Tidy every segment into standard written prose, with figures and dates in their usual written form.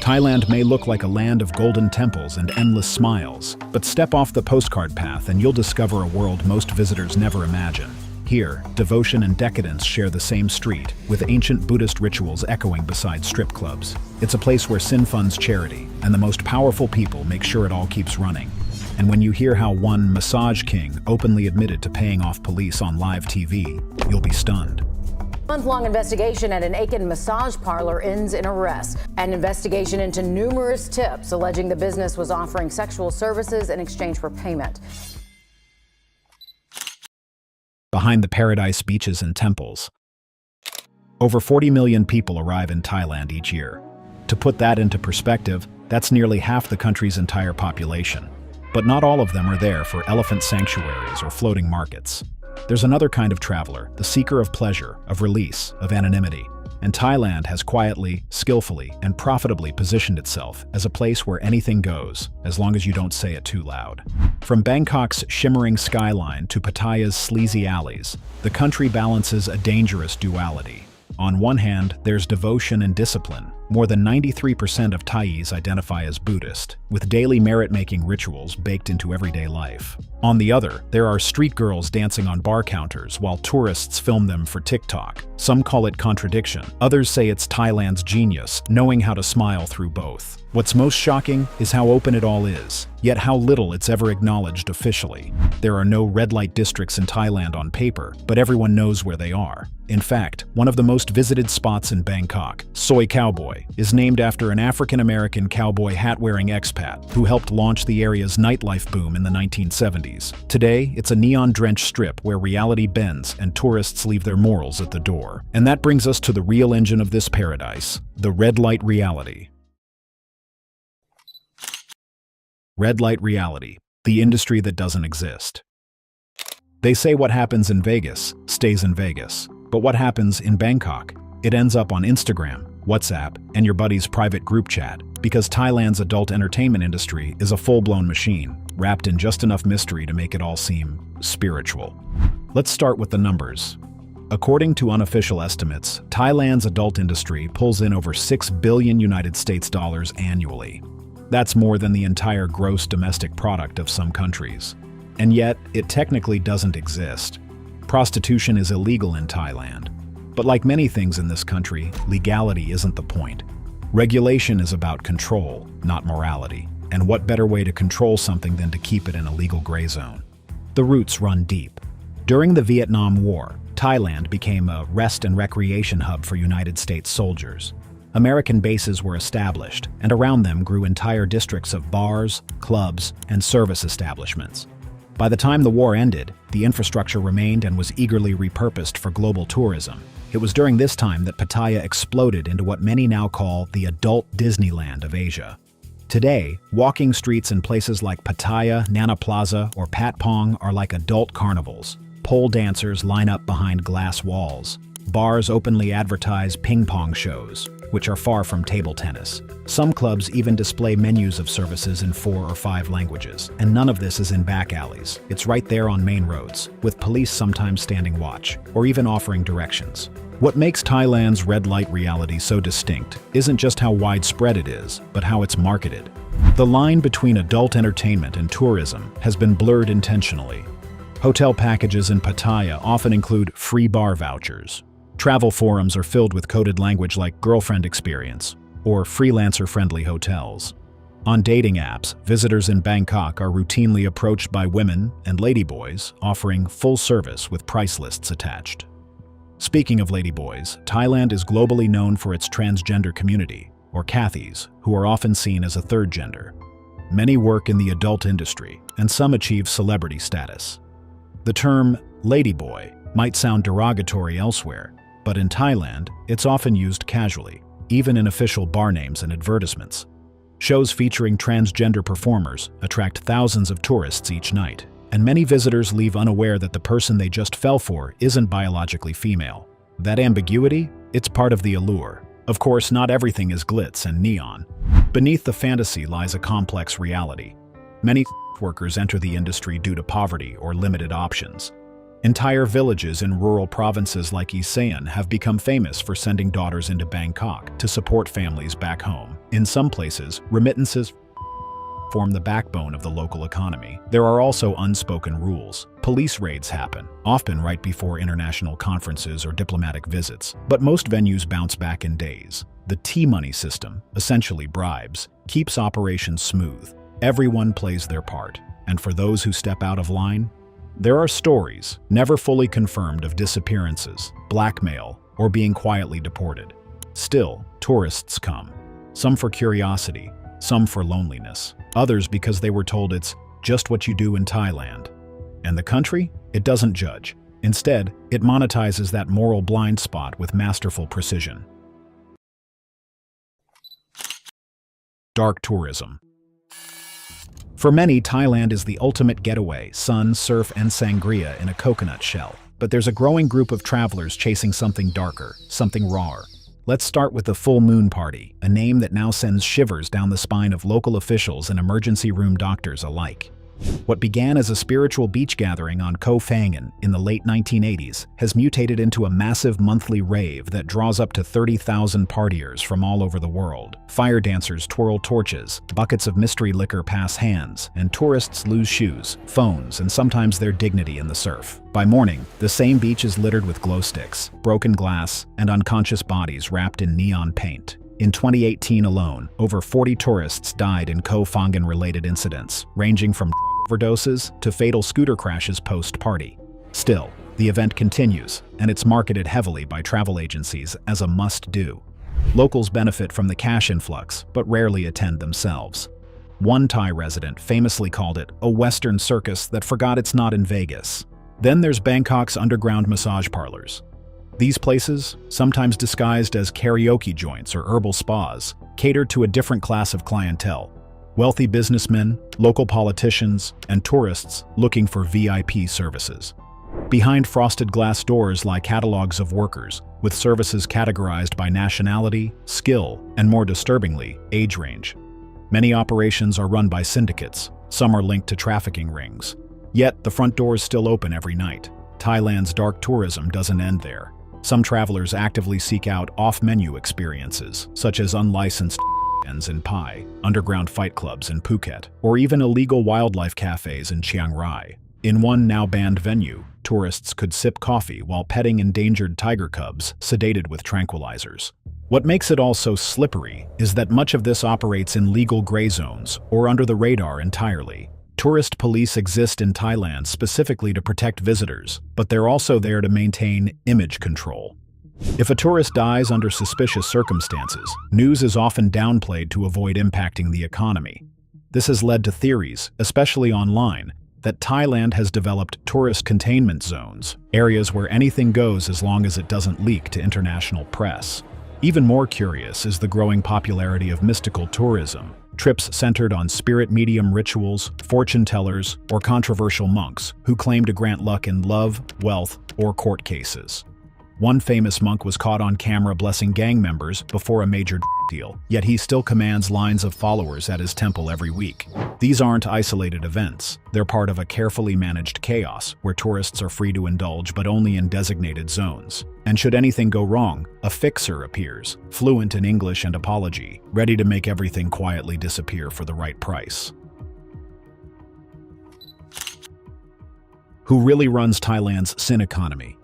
Thailand may look like a land of golden temples and endless smiles, but step off the postcard path and you'll discover a world most visitors never imagine. Here, devotion and decadence share the same street, with ancient Buddhist rituals echoing beside strip clubs. It's a place where sin funds charity, and the most powerful people make sure it all keeps running. And when you hear how one massage king openly admitted to paying off police on live TV, you'll be stunned. Month-long investigation at an Aiken massage parlor ends in arrest. An investigation into numerous tips alleging the business was offering sexual services in exchange for payment. Behind the paradise beaches and temples. Over 40 million people arrive in Thailand each year. To put that into perspective, that's nearly half the country's entire population. But not all of them are there for elephant sanctuaries or floating markets. There's another kind of traveler, the seeker of pleasure, of release, of anonymity. And Thailand has quietly, skillfully, and profitably positioned itself as a place where anything goes, as long as you don't say it too loud. From Bangkok's shimmering skyline to Pattaya's sleazy alleys, the country balances a dangerous duality. On one hand, there's devotion and discipline. More than 93% of Thais identify as Buddhist, with daily merit-making rituals baked into everyday life. On the other, there are street girls dancing on bar counters while tourists film them for TikTok. Some call it contradiction. Others say it's Thailand's genius, knowing how to smile through both. What's most shocking is how open it all is, yet how little it's ever acknowledged officially. There are no red light districts in Thailand on paper, but everyone knows where they are. In fact, one of the most visited spots in Bangkok, Soy Cowboy, is named after an African-American cowboy hat-wearing expat who helped launch the area's nightlife boom in the 1970s. Today, it's a neon-drenched strip where reality bends and tourists leave their morals at the door. And that brings us to the real engine of this paradise, the red light reality. Red light reality, the industry that doesn't exist. They say what happens in Vegas stays in Vegas, but what happens in Bangkok? It ends up on Instagram, WhatsApp, and your buddy's private group chat, because Thailand's adult entertainment industry is a full-blown machine, wrapped in just enough mystery to make it all seem spiritual. Let's start with the numbers. According to unofficial estimates, Thailand's adult industry pulls in over $6 billion United States dollars annually. That's more than the entire gross domestic product of some countries. And yet, it technically doesn't exist. Prostitution is illegal in Thailand. But like many things in this country, legality isn't the point. Regulation is about control, not morality. And what better way to control something than to keep it in a legal gray zone? The roots run deep. During the Vietnam War, Thailand became a rest and recreation hub for United States soldiers. American bases were established, and around them grew entire districts of bars, clubs, and service establishments. By the time the war ended, the infrastructure remained and was eagerly repurposed for global tourism. It was during this time that Pattaya exploded into what many now call the adult Disneyland of Asia. Today, walking streets in places like Pattaya, Nana Plaza, or Patpong are like adult carnivals. Pole dancers line up behind glass walls. Bars openly advertise ping-pong shows, which are far from table tennis. Some clubs even display menus of services in 4 or 5 languages, and none of this is in back alleys. It's right there on main roads, with police sometimes standing watch, or even offering directions. What makes Thailand's red light reality so distinct isn't just how widespread it is, but how it's marketed. The line between adult entertainment and tourism has been blurred intentionally. Hotel packages in Pattaya often include free bar vouchers. Travel forums are filled with coded language like girlfriend experience or freelancer-friendly hotels. On dating apps, visitors in Bangkok are routinely approached by women and ladyboys offering full service with price lists attached. Speaking of ladyboys, Thailand is globally known for its transgender community, or Cathys, who are often seen as a third gender. Many work in the adult industry, and some achieve celebrity status. The term ladyboy might sound derogatory elsewhere, but in Thailand, it's often used casually, even in official bar names and advertisements. Shows featuring transgender performers attract thousands of tourists each night, and many visitors leave unaware that the person they just fell for isn't biologically female. That ambiguity? It's part of the allure. Of course, not everything is glitz and neon. Beneath the fantasy lies a complex reality. Many workers enter the industry due to poverty or limited options. Entire villages in rural provinces like Isean have become famous for sending daughters into Bangkok to support families back home. In some places, remittances form the backbone of the local economy. There are also unspoken rules. Police raids happen, often right before international conferences or diplomatic visits, but most venues bounce back in days. The T-money system, essentially bribes, keeps operations smooth. Everyone plays their part, and for those who step out of line, there are stories, never fully confirmed, of disappearances, blackmail, or being quietly deported. Still, tourists come. Some for curiosity, some for loneliness, others because they were told it's just what you do in Thailand. And the country? It doesn't judge. Instead, it monetizes that moral blind spot with masterful precision. Dark tourism. For many, Thailand is the ultimate getaway: sun, surf, and sangria in a coconut shell. But there's a growing group of travelers chasing something darker, something rawer. Let's start with the Full Moon Party, a name that now sends shivers down the spine of local officials and emergency room doctors alike. What began as a spiritual beach gathering on Koh Phangan in the late 1980s has mutated into a massive monthly rave that draws up to 30,000 partiers from all over the world. Fire dancers twirl torches, buckets of mystery liquor pass hands, and tourists lose shoes, phones, and sometimes their dignity in the surf. By morning, the same beach is littered with glow sticks, broken glass, and unconscious bodies wrapped in neon paint. In 2018 alone, over 40 tourists died in Koh Phangan-related incidents, ranging from overdoses to fatal scooter crashes post-party. Still, the event continues, and it's marketed heavily by travel agencies as a must-do. Locals benefit from the cash influx, but rarely attend themselves. One Thai resident famously called it a Western circus that forgot it's not in Vegas. Then there's Bangkok's underground massage parlors. These places, sometimes disguised as karaoke joints or herbal spas, cater to a different class of clientele: wealthy businessmen, local politicians, and tourists looking for VIP services. Behind frosted glass doors lie catalogs of workers, with services categorized by nationality, skill, and more disturbingly, age range. Many operations are run by syndicates, some are linked to trafficking rings. Yet, the front doors still open every night. Thailand's dark tourism doesn't end there. Some travelers actively seek out off-menu experiences, such as unlicensed in Pai, underground fight clubs in Phuket, or even illegal wildlife cafes in Chiang Rai. In one now-banned venue, tourists could sip coffee while petting endangered tiger cubs sedated with tranquilizers. What makes it all so slippery is that much of this operates in legal gray zones or under the radar entirely. Tourist police exist in Thailand specifically to protect visitors, but they're also there to maintain image control. If a tourist dies under suspicious circumstances, news is often downplayed to avoid impacting the economy. This has led to theories, especially online, that Thailand has developed tourist containment zones, areas where anything goes as long as it doesn't leak to international press. Even more curious is the growing popularity of mystical tourism, trips centered on spirit medium rituals, fortune tellers, or controversial monks who claim to grant luck in love, wealth, or court cases. One famous monk was caught on camera blessing gang members before a major deal, yet he still commands lines of followers at his temple every week. These aren't isolated events. They're part of a carefully managed chaos where tourists are free to indulge but only in designated zones. And should anything go wrong, a fixer appears, fluent in English and apology, ready to make everything quietly disappear for the right price. Who really runs Thailand's sin economy?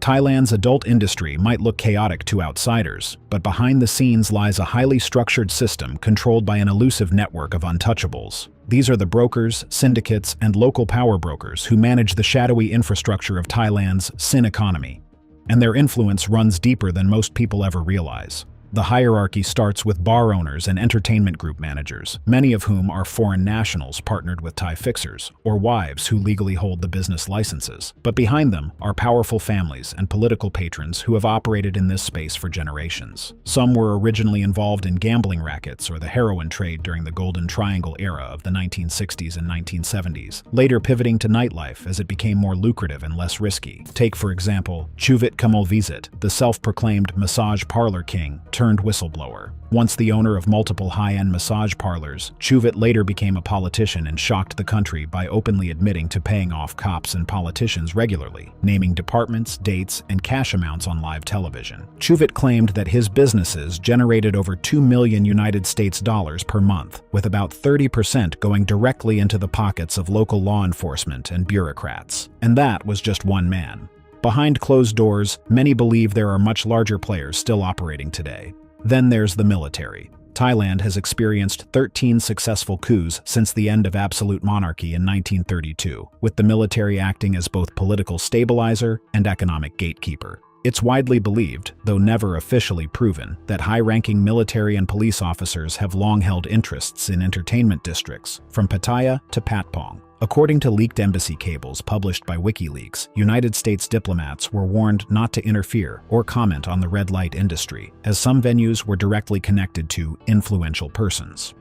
Thailand's adult industry might look chaotic to outsiders, but behind the scenes lies a highly structured system controlled by an elusive network of untouchables. These are the brokers, syndicates, and local power brokers who manage the shadowy infrastructure of Thailand's sin economy. And their influence runs deeper than most people ever realize. The hierarchy starts with bar owners and entertainment group managers, many of whom are foreign nationals partnered with Thai fixers, or wives who legally hold the business licenses. But behind them are powerful families and political patrons who have operated in this space for generations. Some were originally involved in gambling rackets or the heroin trade during the Golden Triangle era of the 1960s and 1970s, later pivoting to nightlife as it became more lucrative and less risky. Take, for example, Suivez RESUME, the self-proclaimed massage parlor king, turned whistleblower. Once the owner of multiple high-end massage parlors, Suivez later became a politician and shocked the country by openly admitting to paying off cops and politicians regularly, naming departments, dates, and cash amounts on live television. Suivez claimed that his businesses generated over $2 million United States dollars per month, with about 30% going directly into the pockets of local law enforcement and bureaucrats. And that was just one man. Behind closed doors, many believe there are much larger players still operating today. Then there's the military. Thailand has experienced 13 successful coups since the end of absolute monarchy in 1932, with the military acting as both political stabilizer and economic gatekeeper. It's widely believed, though never officially proven, that high-ranking military and police officers have long held interests in entertainment districts, from Pattaya to Patpong. According to leaked embassy cables published by WikiLeaks, United States diplomats were warned not to interfere or comment on the red light industry, as some venues were directly connected to influential persons.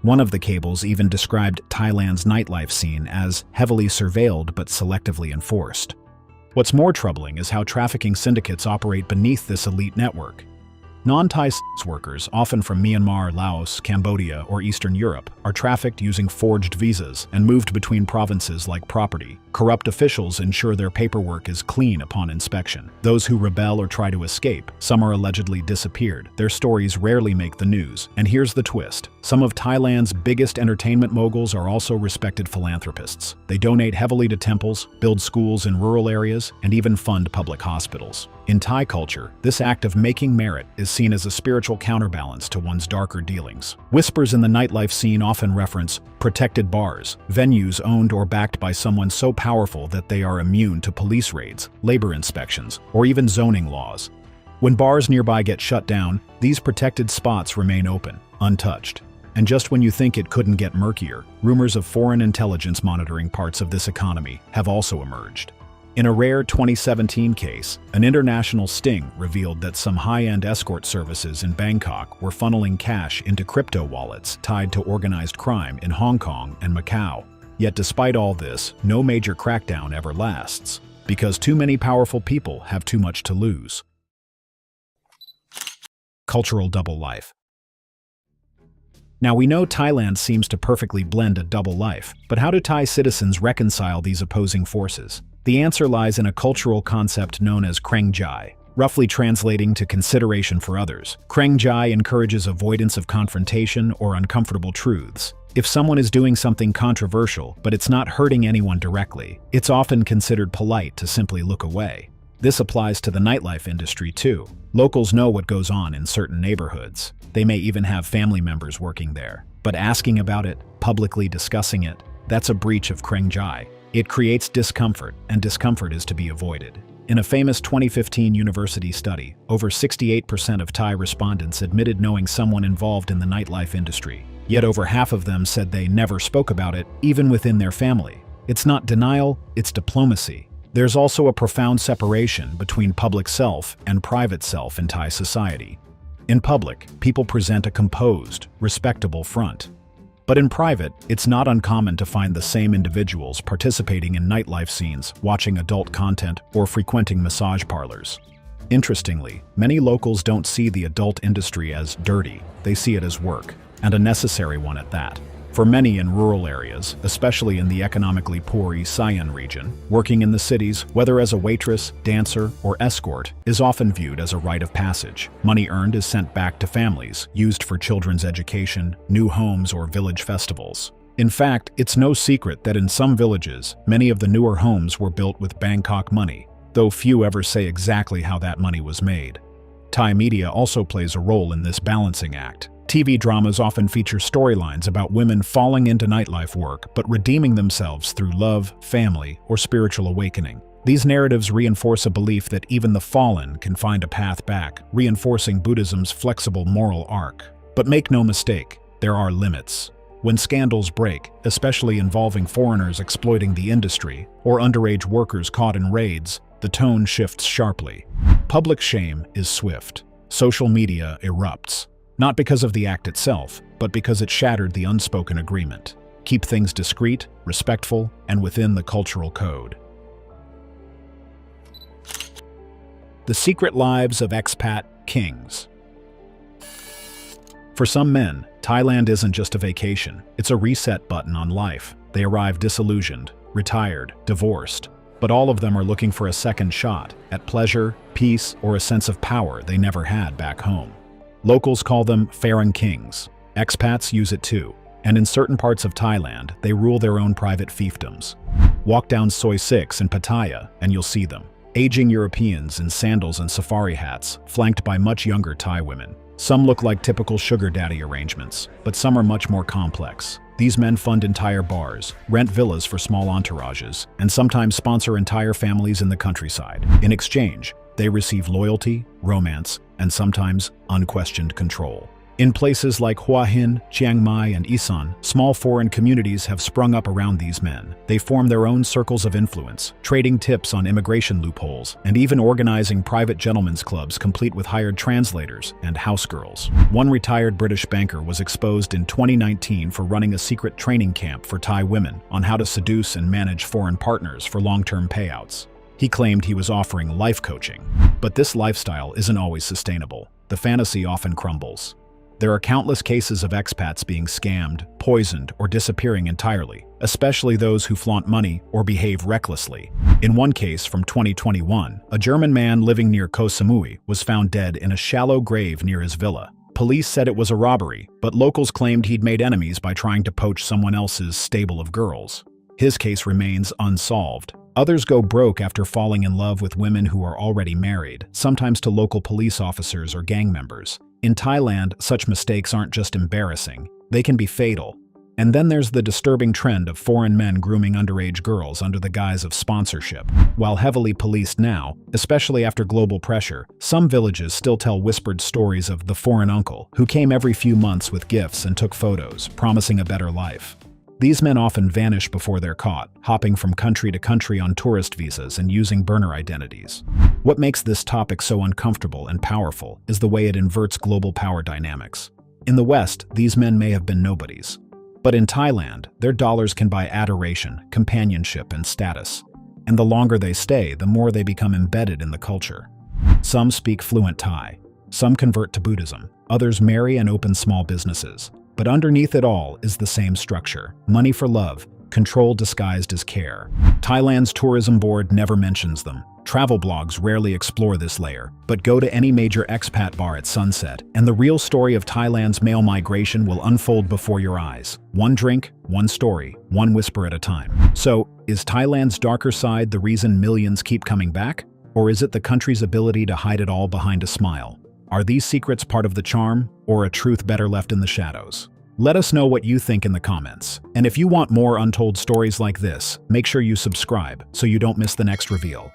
One of the cables even described Thailand's nightlife scene as heavily surveilled but selectively enforced. What's more troubling is how trafficking syndicates operate beneath this elite network. Non-Thai sex workers, often from Myanmar, Laos, Cambodia, or Eastern Europe, are trafficked using forged visas and moved between provinces like property. Corrupt officials ensure their paperwork is clean upon inspection. Those who rebel or try to escape, some are allegedly disappeared. Their stories rarely make the news. And here's the twist. Some of Thailand's biggest entertainment moguls are also respected philanthropists. They donate heavily to temples, build schools in rural areas, and even fund public hospitals. In Thai culture, this act of making merit is seen as a spiritual counterbalance to one's darker dealings. Whispers in the nightlife scene often reference protected bars, venues owned or backed by someone so powerful that they are immune to police raids, labor inspections, or even zoning laws. When bars nearby get shut down, these protected spots remain open, untouched. And just when you think it couldn't get murkier, rumors of foreign intelligence monitoring parts of this economy have also emerged. In a rare 2017 case, an international sting revealed that some high-end escort services in Bangkok were funneling cash into crypto wallets tied to organized crime in Hong Kong and Macau. Yet despite all this, no major crackdown ever lasts, because too many powerful people have too much to lose. Cultural double life. Now we know Thailand seems to perfectly blend a double life, but how do Thai citizens reconcile these opposing forces? The answer lies in a cultural concept known as kreng jai, roughly translating to consideration for others. Kreng jai encourages avoidance of confrontation or uncomfortable truths. If someone is doing something controversial, but it's not hurting anyone directly, it's often considered polite to simply look away. This applies to the nightlife industry too. Locals know what goes on in certain neighborhoods. They may even have family members working there. But asking about it, publicly discussing it, that's a breach of kreng jai. It creates discomfort, and discomfort is to be avoided. In a famous 2015 university study, over 68% of Thai respondents admitted knowing someone involved in the nightlife industry. Yet over half of them said they never spoke about it, even within their family. It's not denial, it's diplomacy. There's also a profound separation between public self and private self in Thai society. In public, people present a composed, respectable front. But in private, it's not uncommon to find the same individuals participating in nightlife scenes, watching adult content, or frequenting massage parlors. Interestingly, many locals don't see the adult industry as dirty, they see it as work, and a necessary one at that. For many in rural areas, especially in the economically poor East Siam region, working in the cities, whether as a waitress, dancer, or escort, is often viewed as a rite of passage. Money earned is sent back to families, used for children's education, new homes, or village festivals. In fact, it's no secret that in some villages, many of the newer homes were built with Bangkok money, though few ever say exactly how that money was made. Thai media also plays a role in this balancing act. TV dramas often feature storylines about women falling into nightlife work but redeeming themselves through love, family, or spiritual awakening. These narratives reinforce a belief that even the fallen can find a path back, reinforcing Buddhism's flexible moral arc. But make no mistake, there are limits. When scandals break, especially involving foreigners exploiting the industry or underage workers caught in raids, the tone shifts sharply. Public shame is swift. Social media erupts. Not because of the act itself, but because it shattered the unspoken agreement. Keep things discreet, respectful, and within the cultural code. The Secret Lives of Expat Kings. For some men, Thailand isn't just a vacation, it's a reset button on life. They arrive disillusioned, retired, divorced, but all of them are looking for a second shot at pleasure, peace, or a sense of power they never had back home. Locals call them Farang Kings. Expats use it too, and in certain parts of Thailand, they rule their own private fiefdoms. Walk down Soi 6 in Pattaya, and you'll see them. Aging Europeans in sandals and safari hats, flanked by much younger Thai women. Some look like typical sugar daddy arrangements, but some are much more complex. These men fund entire bars, rent villas for small entourages, and sometimes sponsor entire families in the countryside. In exchange, they receive loyalty, romance, and sometimes unquestioned control. In places like Hua Hin, Chiang Mai, and Isan, small foreign communities have sprung up around these men. They form their own circles of influence, trading tips on immigration loopholes, and even organizing private gentlemen's clubs complete with hired translators and house girls. One retired British banker was exposed in 2019 for running a secret training camp for Thai women on how to seduce and manage foreign partners for long-term payouts. He claimed he was offering life coaching. But this lifestyle isn't always sustainable. The fantasy often crumbles. There are countless cases of expats being scammed, poisoned, or disappearing entirely, especially those who flaunt money or behave recklessly. In one case from 2021, a German man living near Koh Samui was found dead in a shallow grave near his villa. Police said it was a robbery, but locals claimed he'd made enemies by trying to poach someone else's stable of girls. His case remains unsolved. Others go broke after falling in love with women who are already married, sometimes to local police officers or gang members. In Thailand, such mistakes aren't just embarrassing, they can be fatal. And then there's the disturbing trend of foreign men grooming underage girls under the guise of sponsorship. While heavily policed now, especially after global pressure, some villages still tell whispered stories of the foreign uncle who came every few months with gifts and took photos, promising a better life. These men often vanish before they're caught, hopping from country to country on tourist visas and using burner identities. What makes this topic so uncomfortable and powerful is the way it inverts global power dynamics. In the West, these men may have been nobodies. But in Thailand, their dollars can buy adoration, companionship, and status. And the longer they stay, the more they become embedded in the culture. Some speak fluent Thai. Some convert to Buddhism. Others marry and open small businesses. But underneath it all is the same structure: money for love, control disguised as care. Thailand's tourism board never mentions them. Travel blogs rarely explore this layer, but go to any major expat bar at sunset, and the real story of Thailand's male migration will unfold before your eyes. One drink, one story, one whisper at a time. So, is Thailand's darker side the reason millions keep coming back? Or is it the country's ability to hide it all behind a smile? Are these secrets part of the charm, or a truth better left in the shadows? Let us know what you think in the comments. And if you want more untold stories like this, make sure you subscribe so you don't miss the next reveal.